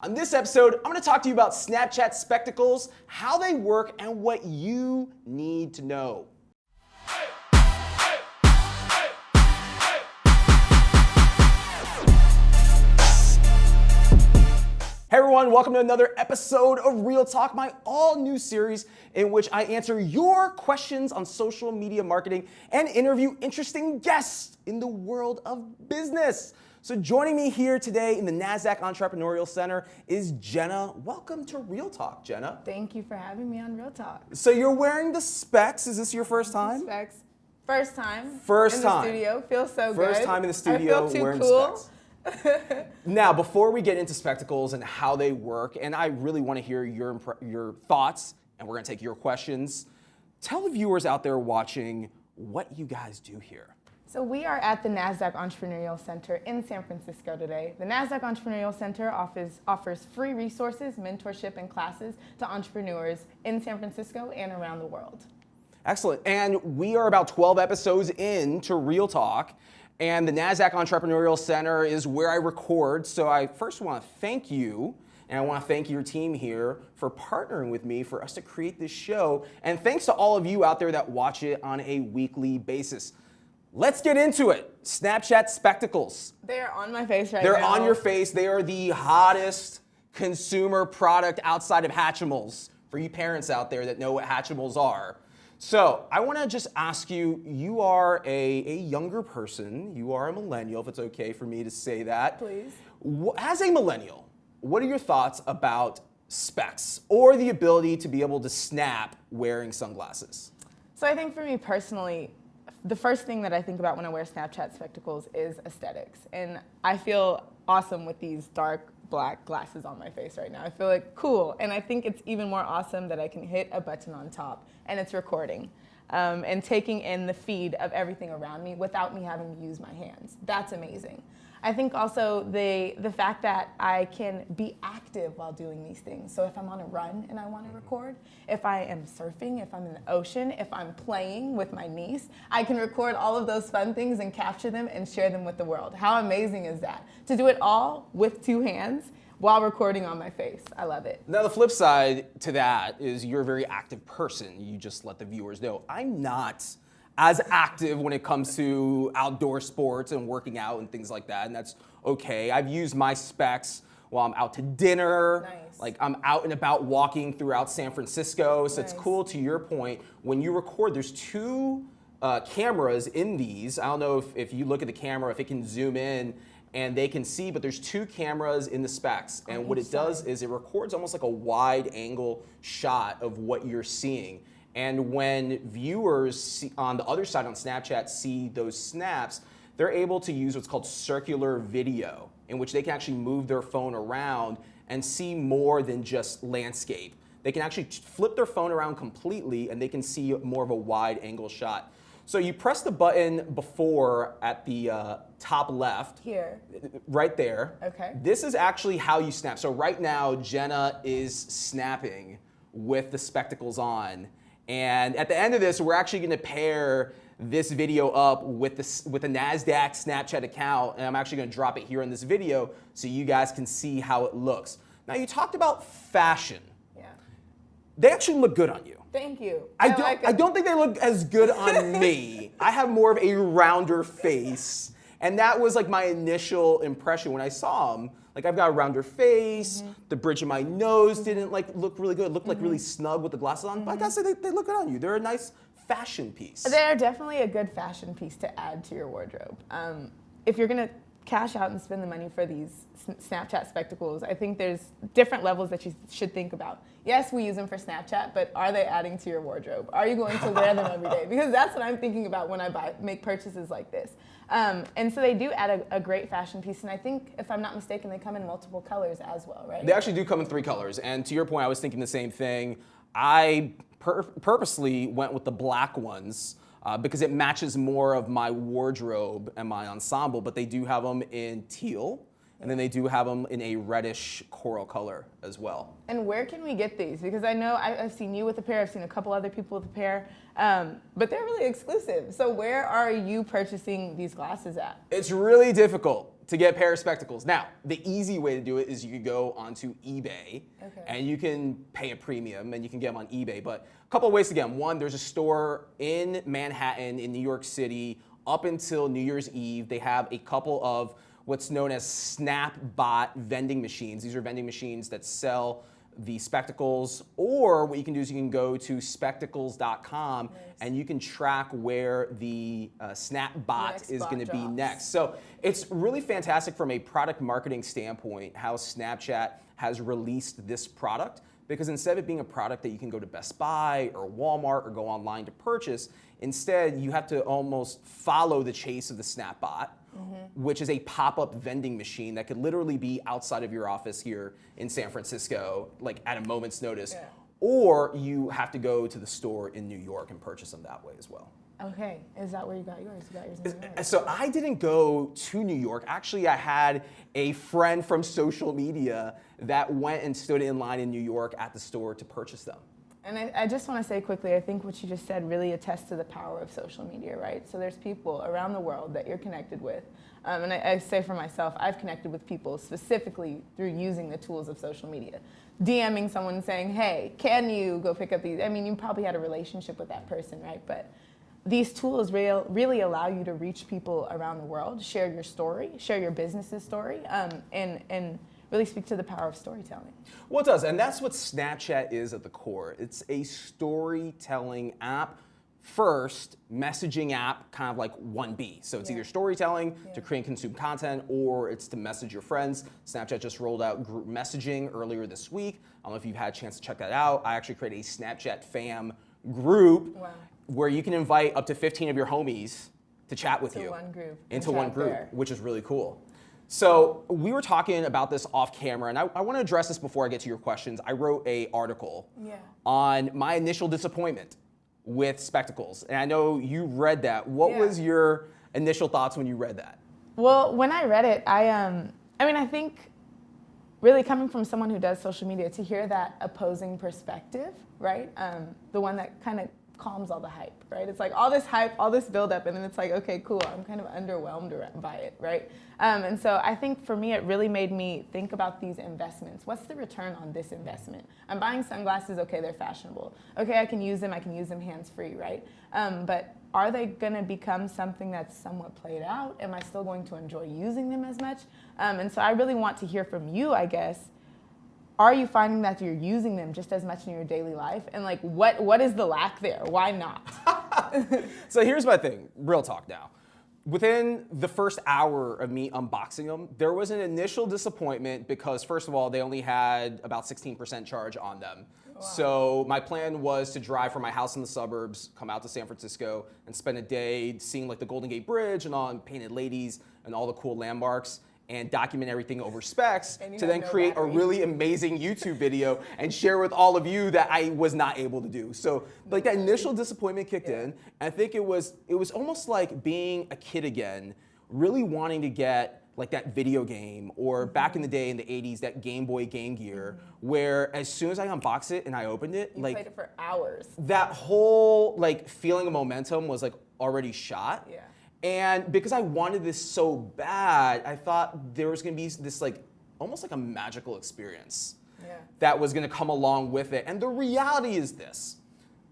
On this episode, I'm going to talk to you about Snapchat spectacles, how they work, and what you need to know. Hey everyone, welcome to another episode of Real Talk, my all-new series in which I answer your questions on social media marketing and interview interesting guests in the world of business. So joining me here today in the Nasdaq Entrepreneurial Center is Jenna. Welcome to Real Talk, Jenna. Thank you for having me on Real Talk. So you're wearing the specs. Is this your first time? Specs. First time. First time. In the studio. Feels so good. First time in the studio I feel too wearing cool. specs. Now, before we get into spectacles and how they work, and I really want to hear your thoughts, and we're going to take your questions, tell the viewers out there watching what you guys do here. So we are at the Nasdaq Entrepreneurial Center in San Francisco today. The Nasdaq Entrepreneurial Center offers free resources, mentorship, and classes to entrepreneurs in San Francisco and around the world. Excellent. And we are about 12 episodes into Real Talk. And the Nasdaq Entrepreneurial Center is where I record. So I first want to thank you, and I want to thank your team here for partnering with me for us to create this show. And thanks to all of you out there that watch it on a weekly basis. Let's get into it. Snapchat spectacles. They are on my face right now. They're on your face. They are the hottest consumer product outside of Hatchimals. For you parents out there that know what Hatchimals are. So I want to just ask you, you are a younger person, you are a millennial, if it's okay for me to say that. Please. As a millennial, what are your thoughts about specs or the ability to be able to snap wearing sunglasses? So I think for me personally, the first thing that I think about when I wear Snapchat spectacles is aesthetics. And I feel awesome with these dark black glasses on my face right now. I feel like cool. And I think it's even more awesome that I can hit a button on top and it's recording and taking in the feed of everything around me without me having to use my hands. That's amazing. I think also the fact that I can be active while doing these things. So if I'm on a run and I want to record, if I am surfing, if I'm in the ocean, if I'm playing with my niece, I can record all of those fun things and capture them and share them with the world. How amazing is that? To do it all with two hands while recording on my face. I love it. Now the flip side to that is you're a very active person. You just let the viewers know. I'm not as active when it comes to outdoor sports and working out and things like that, and that's okay. I've used my specs while I'm out to dinner. Nice. Like I'm out and about walking throughout San Francisco, so Nice. It's cool. To your point, when you record, there's two cameras in these. I don't know if you look at the camera, if it can zoom in and they can see, but there's two cameras in the specs, and what it does is it records almost like a wide angle shot of what you're seeing. And when viewers on the other side on Snapchat see those snaps, they're able to use what's called circular video, in which they can actually move their phone around and see more than just landscape. They can actually flip their phone around completely and they can see more of a wide angle shot. So you press the button before at the top left. Here. Right there. Okay. This is actually how you snap. So right now, Jenna is snapping with the spectacles on. And at the end of this, we're actually going to pair this video up with the Nasdaq Snapchat account, and I'm actually going to drop it here in this video so you guys can see how it looks. Now, you talked about fashion. Yeah. They actually look good on you. Thank you. I don't think they look as good on me. I have more of a rounder face, and that was like my initial impression when I saw them. Like I've got a rounder face, the bridge of my nose didn't look really good. It looked like really snug with the glasses on. But like I said, they look good on you. They're a nice fashion piece. They're definitely a good fashion piece to add to your wardrobe. If you're gonna cash out and spend the money for these Snapchat spectacles, I think there's different levels that you should think about. Yes, we use them for Snapchat, but are they adding to your wardrobe? Are you going to wear them every day? Because that's what I'm thinking about when I make purchases like this. And so they do add a great fashion piece, and I think, if I'm not mistaken, they come in multiple colors as well, right? They actually do come in 3 colors, and to your point, I was thinking the same thing. I purposely went with the black ones because it matches more of my wardrobe and my ensemble, but they do have them in teal, and then they do have them in a reddish coral color as well. And where can we get these? Because I know I've seen you with a pair, I've seen a couple other people with a pair, but they're really exclusive. So where are you purchasing these glasses at? It's really difficult to get a pair of spectacles. Now, the easy way to do it is you could go onto eBay and you can pay a premium and you can get them on eBay. But a couple of ways to get them. One, there's a store in Manhattan in New York City up until New Year's Eve. They have a couple of what's known as Snapbot vending machines. These are vending machines that sell the spectacles, or what you can do is you can go to spectacles.com and you can track where the Snapbot is going to be next. So it's really fantastic from a product marketing standpoint how Snapchat has released this product, because instead of it being a product that you can go to Best Buy or Walmart or go online to purchase, instead you have to almost follow the chase of the Snapbot, which is a pop-up vending machine that could literally be outside of your office here in San Francisco, like at a moment's notice, or you have to go to the store in New York and purchase them that way as well. Okay, is that where you got yours? You got yours in New York? So I didn't go to New York. Actually, I had a friend from social media that went and stood in line in New York at the store to purchase them. And I just want to say quickly, I think what you just said really attests to the power of social media, right? So there's people around the world that you're connected with. And I say for myself, I've connected with people specifically through using the tools of social media. DMing someone saying, hey, can you go pick up these? I mean, you probably had a relationship with that person, right? But these tools really allow you to reach people around the world, share your story, share your business's story, and really speak to the power of storytelling. Well, it does, and that's what Snapchat is at the core. It's a storytelling app. First, messaging app, kind of like 1B. So it's either storytelling to create and consume content, or it's to message your friends. Snapchat just rolled out group messaging earlier this week. I don't know if you've had a chance to check that out. I actually created a Snapchat fam group where you can invite up to 15 of your homies to chat with you. Into one group, which is really cool. So we were talking about this off camera, and I want to address this before I get to your questions. I wrote an article on my initial disappointment with spectacles, and I know you read that. What was your initial thoughts when you read that? Well, when I read it, I think really coming from someone who does social media, to hear that opposing perspective, right? The one that kind of calms all the hype, right? It's like all this hype, all this buildup, and then it's like, okay, cool, I'm kind of underwhelmed by it, right? And so I think for me, it really made me think about these investments. What's the return on this investment? I'm buying sunglasses, okay, they're fashionable. Okay, I can use them hands-free, right? But are they gonna become something that's somewhat played out? Am I still going to enjoy using them as much? And so I really want to hear from you, I guess. Are you finding that you're using them just as much in your daily life? And like, what is the lack there? Why not? So here's my thing, real talk now. Within the first hour of me unboxing them, there was an initial disappointment because, first of all, they only had about 16% charge on them. Wow. So my plan was to drive from my house in the suburbs, come out to San Francisco, and spend a day seeing like the Golden Gate Bridge and all, and Painted Ladies and all the cool landmarks, and document everything over specs to then create a really amazing YouTube video and share with all of you that I was not able to do. So like that initial disappointment kicked in. And I think it was almost like being a kid again, really wanting to get like that video game, or back in the day in the 80s, that Game Boy Game Gear, where as soon as I unboxed it and I opened it, you played it for hours. That whole like feeling of momentum was like already shot. Yeah. And because I wanted this so bad, I thought there was gonna be this like, almost like a magical experience that was gonna come along with it. And the reality is this.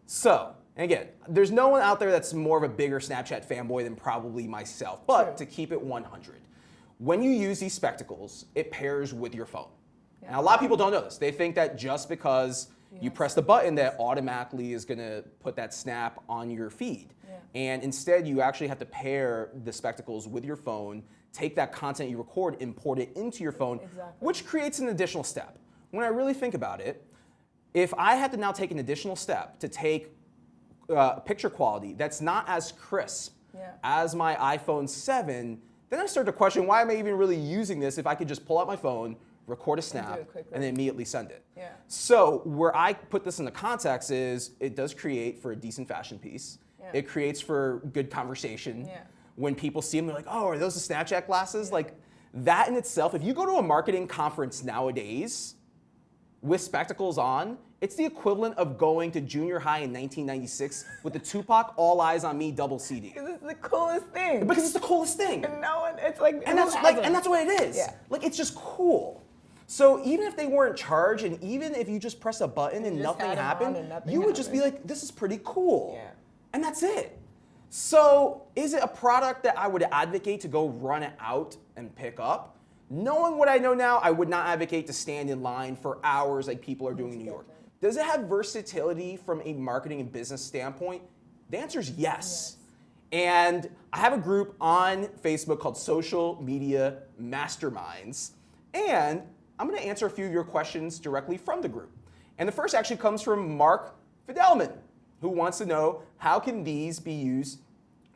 So, and again, there's no one out there that's more of a bigger Snapchat fanboy than probably myself, but to keep it 100, when you use these spectacles, it pairs with your phone. Now, a lot of people don't know this. They think that just because you press the button that automatically is gonna put that snap on your feed. And instead, you actually have to pair the spectacles with your phone, take that content you record, import it into your phone, which creates an additional step. When I really think about it, if I had to now take an additional step to take picture quality that's not as crisp as my iPhone 7, then I start to question, why am I even really using this if I could just pull out my phone, record a snap, and then immediately send it? So where I put this into context is it does create for a decent fashion piece. It creates for good conversation. When people see them, they're like, oh, are those the Snapchat glasses? Like that in itself, if you go to a marketing conference nowadays with spectacles on, It's the equivalent of going to junior high in 1996 with the Tupac All Eyes on Me double CD. Because it's the coolest thing. Because it's the coolest thing. And no one, it's like, And that's what it is. Yeah. Like, it's just cool. So even if they weren't charged, and even if you just press a button and nothing happened, you would just be like, this is pretty cool. Yeah. And that's it. So is it a product that I would advocate to go run it out and pick up? Knowing what I know now, I would not advocate to stand in line for hours like people are doing in New York. Does it have versatility from a marketing and business standpoint? The answer is yes. And I have a group on Facebook called Social Media Masterminds. And I'm going to answer a few of your questions directly from the group. And the first actually comes from Mark Fidelman, who wants to know, how can these be used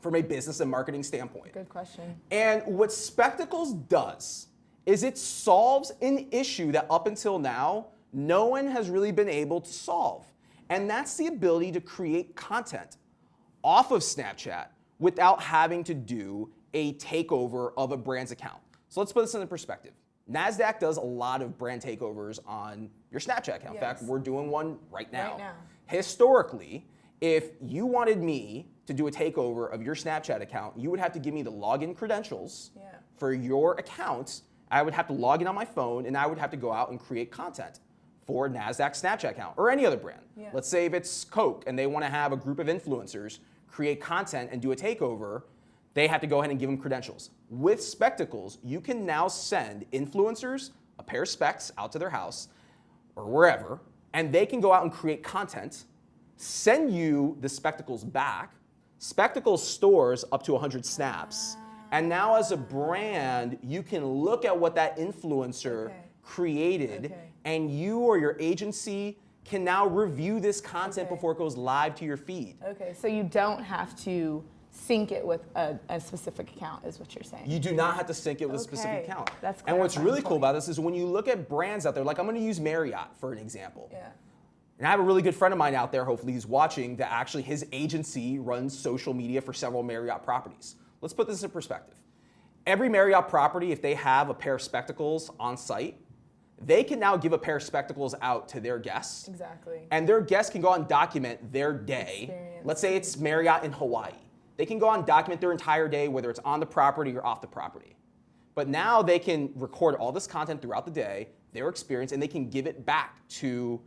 from a business and marketing standpoint? Good question. And what Spectacles does is it solves an issue that up until now, no one has really been able to solve. And that's the ability to create content off of Snapchat without having to do a takeover of a brand's account. So let's put this into perspective. Nasdaq does a lot of brand takeovers on your Snapchat account. In fact, we're doing one right now. Historically, if you wanted me to do a takeover of your Snapchat account, you would have to give me the login credentials for your account. I would have to log in on my phone, and I would have to go out and create content for Nasdaq Snapchat account or any other brand. Let's say if it's Coke and they want to have a group of influencers create content and do a takeover, they have to go ahead and give them credentials. With Spectacles, you can now send influencers a pair of specs out to their house or wherever, and they can go out and create content, send you the Spectacles back. Spectacles stores up to 100 snaps. And now as a brand, you can look at what that influencer created, and you or your agency can now review this content before it goes live to your feed. Okay, so you don't have to sync it with a specific account, is what you're saying. You do not have to sync it with a specific account. That's and what's really cool about this is when you look at brands out there, like I'm going to use Marriott for an example. And I have a really good friend of mine out there, hopefully he's watching, that actually his agency runs social media for several Marriott properties. Let's put this in perspective. Every Marriott property, if they have a pair of Spectacles on site, they can now give a pair of Spectacles out to their guests. Exactly. And their guests can go on and document their day. Experience. Let's say it's Marriott in Hawaii. They can go on and document their entire day, whether it's on the property or off the property. But now they can record all this content throughout the day, their experience, and they can give it back to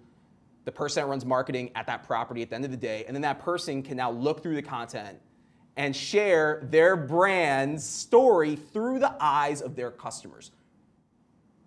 the person that runs marketing at that property at the end of the day. And then that person can now look through the content and share their brand's story through the eyes of their customers.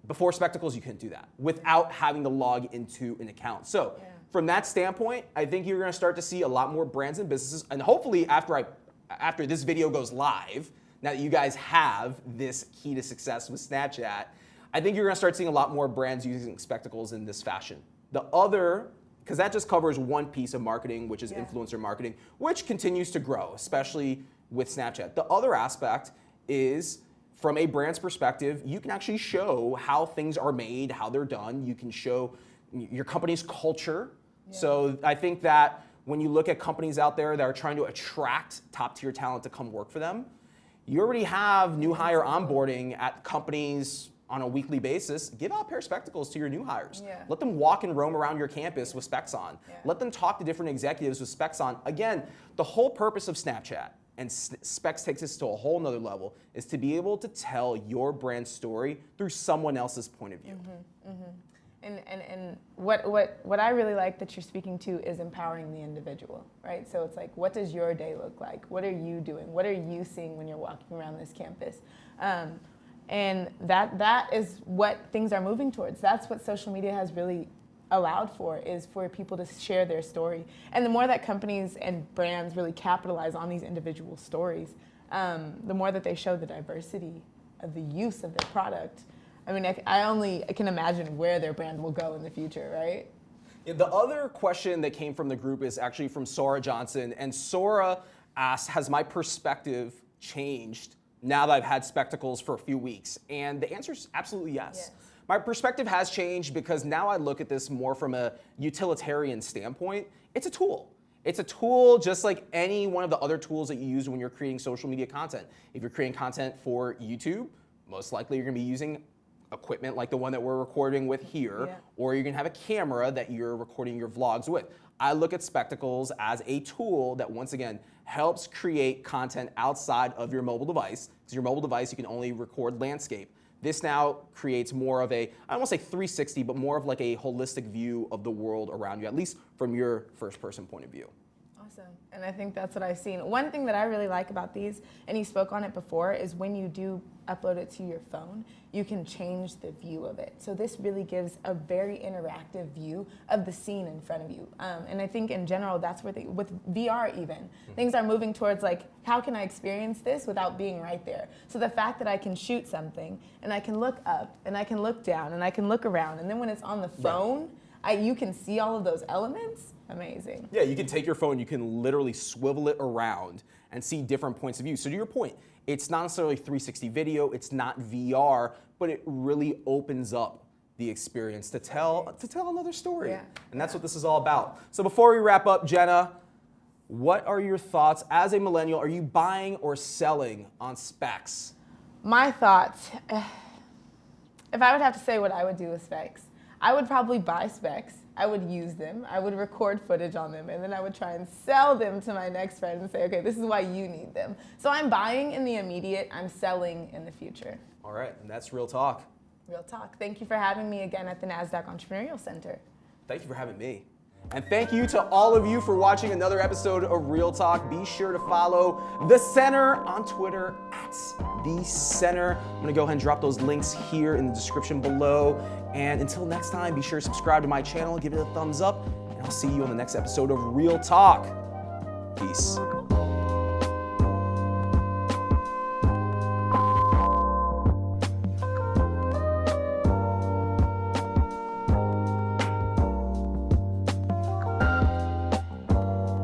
Before Spectacles, you couldn't do that without having to log into an account. So from that standpoint, I think you're gonna start to see a lot more brands and businesses, and hopefully after this video goes live, now that you guys have this key to success with Snapchat, I think you're gonna start seeing a lot more brands using Spectacles in this fashion. The other, because that just covers one piece of marketing, which is influencer marketing, which continues to grow, especially with Snapchat. The other aspect is, from a brand's perspective, you can actually show how things are made, how they're done. You can show your company's culture. So I think that when you look at companies out there that are trying to attract top-tier talent to come work for them, you already have new hire onboarding at companies on a weekly basis. Give out a pair of Spectacles to your new hires. Let them walk and roam around your campus with specs on. Let them talk to different executives with specs on. Again, the whole purpose of Snapchat, and Specs takes this to a whole nother level, is to be able to tell your brand story through someone else's point of view. And what I really like that you're speaking to is empowering the individual, right? So it's like, what does your day look like? What are you doing? What are you seeing when you're walking around this campus? And that is what things are moving towards. That's what social media has really allowed for, is for people to share their story. And the more that companies and brands really capitalize on these individual stories, the more that they show the diversity of the use of their product. I mean, I can imagine where their brand will go in the future, right? The other question that came from the group is actually from Sora Johnson. And Sora asked, has my perspective changed now that I've had Spectacles for a few weeks? And the answer is absolutely yes. My perspective has changed because now I look at this more from a utilitarian standpoint. It's a tool. It's a tool just like any one of the other tools that you use when you're creating social media content. If you're creating content for YouTube, most likely you're gonna be using equipment like the one that we're recording with here, or you're gonna have a camera that you're recording your vlogs with. I look at spectacles as a tool that, once again, helps create content outside of your mobile device, because your mobile device, you can only record landscape. This now creates more of a, I don't want to say 360, but more of like a holistic view of the world around you, at least from your first person point of view. Awesome. And I think that's what I've seen. One thing that I really like about these, and you spoke on it before, is when you do upload it to your phone, you can change the view of it. So this really gives a very interactive view of the scene in front of you. And I think in general, that's where with VR even, things are moving towards like, how can I experience this without being right there? So the fact that I can shoot something and I can look up and I can look down and I can look around, and then when it's on the phone, you can see all of those elements. Amazing. Yeah, you can take your phone, you can literally swivel it around and see different points of view. So to your point, it's not necessarily 360 video, it's not VR, but it really opens up the experience to tell another story. Yeah. And that's what this is all about. So before we wrap up, Jenna, what are your thoughts as a millennial? Are you buying or selling on specs? My thoughts, if I would have to say what I would do with specs, I would probably buy specs. I would use them, I would record footage on them, and then I would try and sell them to my next friend and say, okay, this is why you need them. So I'm buying in the immediate, I'm selling in the future. All right, and that's Real Talk. Real talk. Thank you for having me again at the Nasdaq Entrepreneurial Center. Thank you for having me. And thank you to all of you for watching another episode of Real Talk. Be sure to follow The Center on Twitter at The Center. I'm gonna go ahead and drop those links here in the description below. And until next time, be sure to subscribe to my channel, give it a thumbs up, and I'll see you on the next episode of Real Talk. Peace.